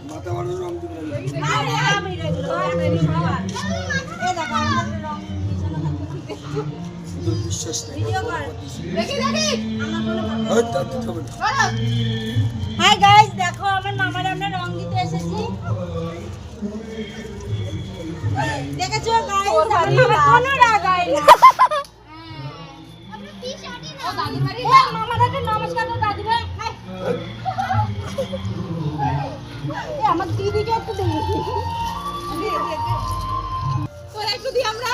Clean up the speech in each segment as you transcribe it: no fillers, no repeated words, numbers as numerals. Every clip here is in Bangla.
মাথা বড় রং দিবে বিশ্বাস নেই। হাই গাইস, দেখো আমার মামার আমরা রং দিতে এসেছি। দেখেছো গাইস, আমার মামা কোনো রাগায় না। মামাকে নমস্কার তো দাদি ভাই। আমার দিদিকে একটু দেখি তো একটু দিই আমরা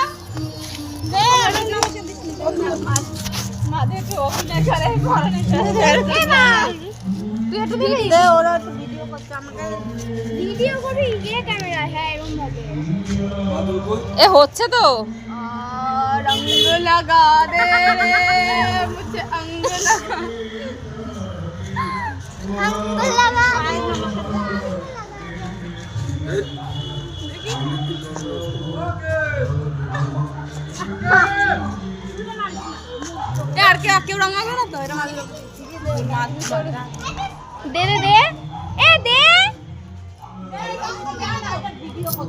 দে আমার নমস্কার দিস মাদেরকে অভিনয় করে ঘরে তুই একটু দিবি দে ওরা একটু ভিডিও করতে আমাকে ভিডিও করি ইয়ে ক্যামেরা হ্যাঁ এরকম ভাবে এ হচ্ছে তো रंग लगा दे मुझे अंग लगा यार क्या क्यों रंगा ना तो ये मार दे दे दे ए दे वीडियो को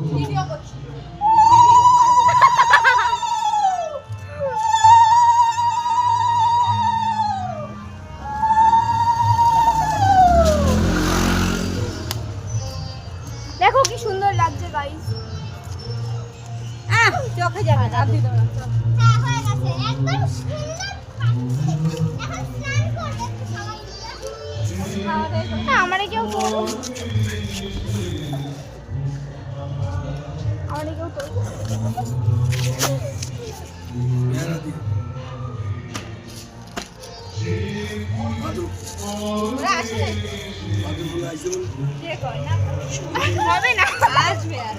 দেখো কি সুন্দর লাগছে গাইস চোখে যাবে না দিতে না হ্যাঁ হয়ে গেছে একদম সুন্দর এখন স্নান করবে সবাই আমারে কেউ বলো আমারে কেউ তো ওরা আসে হবে না আসবে আর